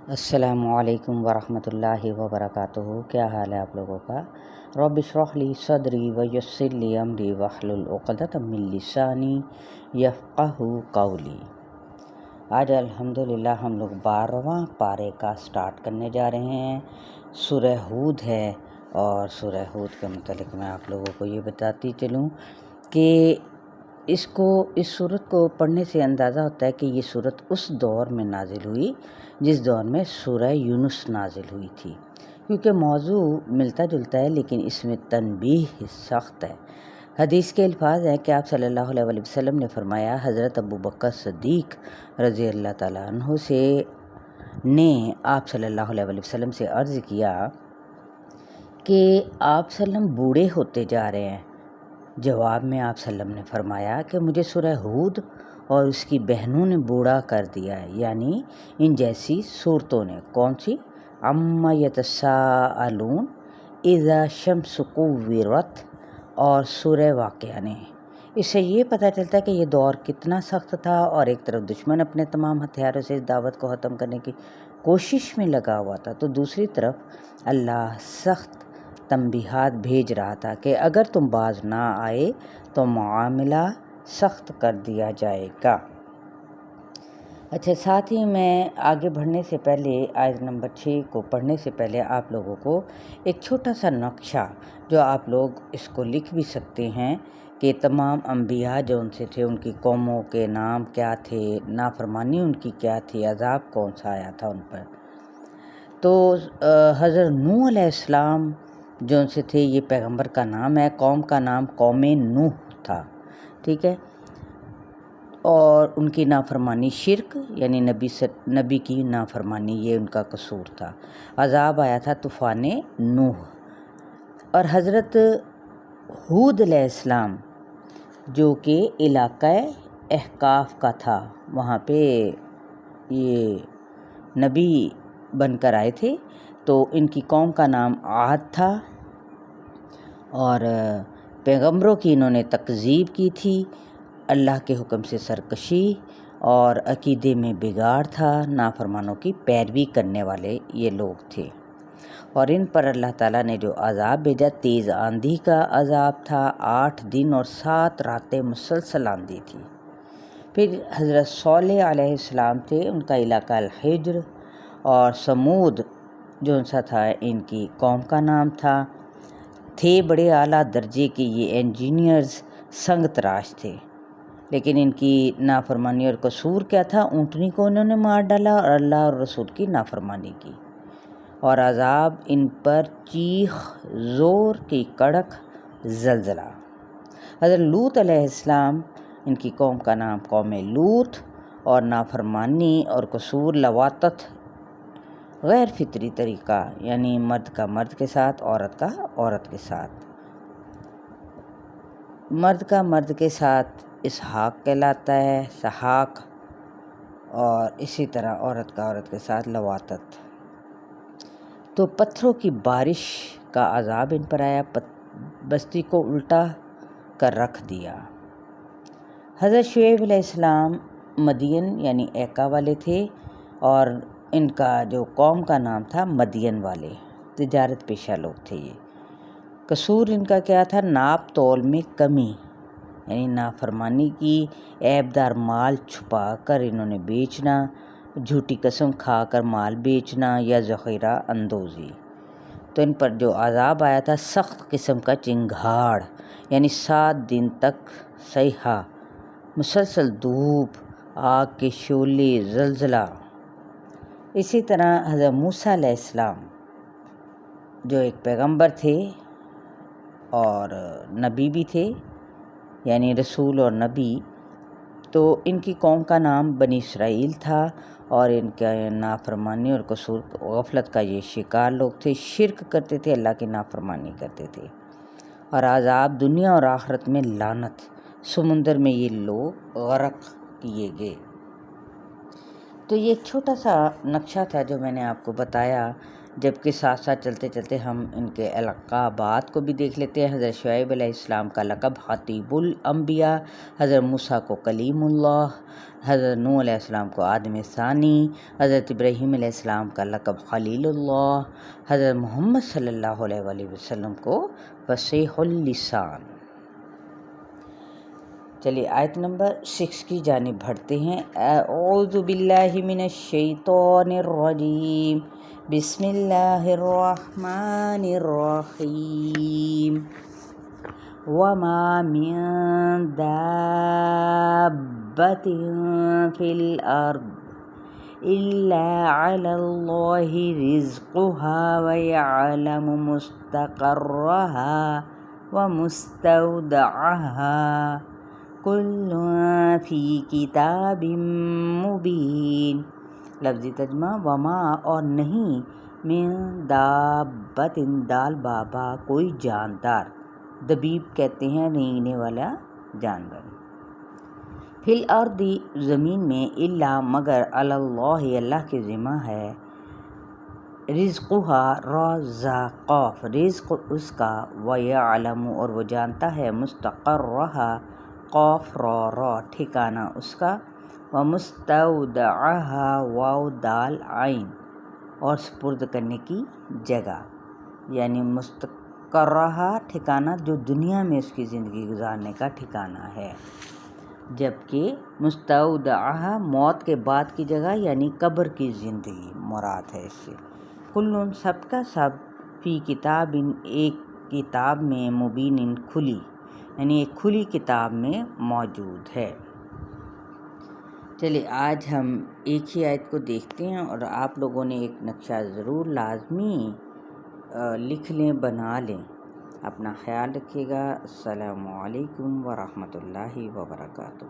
السلام علیکم ورحمۃ اللہ وبرکاتہ۔ کیا حال ہے آپ لوگوں کا؟ رب اشرح لی صدری ویسر لی امری واحلل عقدۃ من لسانی یفقہوا قولی۔ آج الحمدللہ ہم لوگ 12واں پارے کا سٹارٹ کرنے جا رہے ہیں۔ سورہ ہود ہے، اور سورہ ہود کے متعلق میں آپ لوگوں کو یہ بتاتی چلوں کہ اس صورت کو پڑھنے سے اندازہ ہوتا ہے کہ یہ صورت اس دور میں نازل ہوئی جس دور میں سورہ یونس نازل ہوئی تھی، کیونکہ موضوع ملتا جلتا ہے لیکن اس میں تنبیہ سخت ہے۔ حدیث کے الفاظ ہیں کہ آپ صلی اللہ علیہ وسلم نے فرمایا، حضرت ابو بکر صدیق رضی اللہ تعالیٰ عنہ نے آپ صلی اللہ علیہ وسلم سے عرض کیا کہ آپ وسلم بوڑھے ہوتے جا رہے ہیں۔ جواب میں آپ صلی اللہ علیہ وسلم نے فرمایا کہ مجھے سورہ ہود اور اس کی بہنوں نے بوڑھا کر دیا ہے، یعنی ان جیسی صورتوں نے۔ کون سی؟ عما یتساءلون، اذا الشمس کورت اور سورہ واقعہ نے۔ اس سے یہ پتہ چلتا ہے کہ یہ دور کتنا سخت تھا، اور ایک طرف دشمن اپنے تمام ہتھیاروں سے اس دعوت کو ختم کرنے کی کوشش میں لگا ہوا تھا، تو دوسری طرف اللہ سخت تنبیہات بھیج رہا تھا کہ اگر تم باز نہ آئے تو معاملہ سخت کر دیا جائے گا۔ اچھا، ساتھ ہی میں آگے بڑھنے سے پہلے آیت نمبر 6 کو پڑھنے سے پہلے آپ لوگوں کو ایک چھوٹا سا نقشہ، جو آپ لوگ اس کو لکھ بھی سکتے ہیں، کہ تمام انبیاء جو ان سے تھے ان کی قوموں کے نام کیا تھے، نافرمانی ان کی کیا تھی، عذاب کون سا آیا تھا ان پر۔ تو حضرت نوح علیہ السلام جو ان سے تھے، یہ پیغمبر کا نام ہے، قوم کا نام قوم نوح تھا، ٹھیک ہے۔ اور ان کی نافرمانی شرک، یعنی نبی کی نافرمانی، یہ ان کا قصور تھا۔ عذاب آیا تھا طوفان نوح۔ اور حضرت ہود علیہ السلام جو کہ علاقہ احقاف کا تھا، وہاں پہ یہ نبی بن کر آئے تھے، تو ان کی قوم کا نام عاد تھا، اور پیغمبروں کی انہوں نے تکذیب کی تھی، اللہ کے حکم سے سرکشی اور عقیدے میں بگاڑ تھا، نافرمانوں کی پیروی کرنے والے یہ لوگ تھے۔ اور ان پر اللہ تعالیٰ نے جو عذاب بھیجا، تیز آندھی کا عذاب تھا، 8 دن اور 7 راتیں مسلسل آندھی تھی۔ پھر حضرت صالح علیہ السلام تھے، ان کا علاقہ الحجر، اور سمود جو ان سا تھا، ان کی قوم کا نام تھا۔ تھے بڑے اعلیٰ درجے کے یہ انجینئرز، سنگ تراش تھے، لیکن ان کی نافرمانی اور قصور کیا تھا؟ اونٹنی کو انہوں نے مار ڈالا اور اللہ اور رسول کی نافرمانی کی، اور عذاب ان پر چیخ، زور کی کڑک، زلزلہ۔ حضرت لوط علیہ السلام، ان کی قوم کا نام قوم لوط، اور نافرمانی اور قصور، لواطت، غیر فطری طریقہ، یعنی مرد کا مرد کے ساتھ، عورت کا عورت کے ساتھ۔ مرد کا مرد کے ساتھ اسحاق کہلاتا ہے، سحاق، اور اسی طرح عورت کا عورت کے ساتھ لواطت۔ تو پتھروں کی بارش کا عذاب ان پر آیا، بستی کو الٹا کر رکھ دیا۔ حضرت شعیب علیہ السلام مدین یعنی ایکا والے تھے، اور ان کا جو قوم کا نام تھا مدین والے، تجارت پیشہ لوگ تھے یہ۔ قصور ان کا کیا تھا؟ ناپ تول میں کمی، یعنی نافرمانی کی، عیب دار مال چھپا کر انہوں نے بیچنا، جھوٹی قسم کھا کر مال بیچنا، یا ذخیرہ اندوزی۔ تو ان پر جو عذاب آیا تھا، سخت قسم کا چنگھاڑ، یعنی 7 دن تک صیحہ، مسلسل دھوپ، آگ کے شعلے، زلزلہ۔ اسی طرح حضرت موسیٰ علیہ السلام جو ایک پیغمبر تھے اور نبی بھی تھے، یعنی رسول اور نبی، تو ان کی قوم کا نام بنی اسرائیل تھا، اور ان کا نافرمانی اور قصور، غفلت کا یہ شکار لوگ تھے، شرک کرتے تھے، اللہ کی نافرمانی کرتے تھے، اور عذاب دنیا اور آخرت میں لعنت، سمندر میں یہ لوگ غرق کیے گئے۔ تو یہ ایک چھوٹا سا نقشہ تھا جو میں نے آپ کو بتایا جبکہ ساتھ ساتھ چلتے چلتے ہم ان کے القابات کو بھی دیکھ لیتے ہیں۔ حضرت شعیب علیہ السلام کا لقب خطیب الانبیاء، حضرت موسیٰ کو کلیم اللہ، حضرت نوح علیہ السلام کو آدم ثانی، حضرت ابراہیم علیہ السلام کا لقب خلیل اللہ، حضرت محمد صلی اللہ علیہ وآلہ وسلم کو فصیح اللسان۔ چلیے آیت نمبر 6 کی جانب بڑھتے ہیں۔ اعوذ باللہ من الشیطان الرجیم، بسم اللہ الرحمن الرحیم۔ وما من دابۃ فی الارض الا علی اللہ رزقها ویعلم مستقرها ومستودعها کل فی کتاب مبین۔ لفظی ترجمہ، وما اور نہیں، من دابۃ دال بابا کوئی جاندار، دبیب کہتے ہیں رینگنے والا جانور، فی الارض زمین میں، الا مگر علی اللہ اللہ کے ذمہ ہے، رزقها را زا قاف رزق اس کا، ویعلم اور وہ جانتا ہے، مستقرها قاف را ٹھکانہ اس کا، ومستودعها واو دال عین اور سپرد کرنے کی جگہ، یعنی مستقرها ٹھکانہ جو دنیا میں اس کی زندگی گزارنے کا ٹھکانہ ہے، جبکہ مستودعها موت کے بعد کی جگہ یعنی قبر کی زندگی مراد ہے اس سے۔ کل سب کا سب، فی کتاب ایک کتاب میں، مبین کھلی، یعنی ایک کھلی کتاب میں موجود ہے۔ چلیے آج ہم ایک ہی آیت کو دیکھتے ہیں، اور آپ لوگوں نے ایک نقشہ ضرور لازمی لکھ لیں، بنا لیں۔ اپنا خیال رکھیے گا۔ السلام علیکم ورحمۃ اللہ وبرکاتہ۔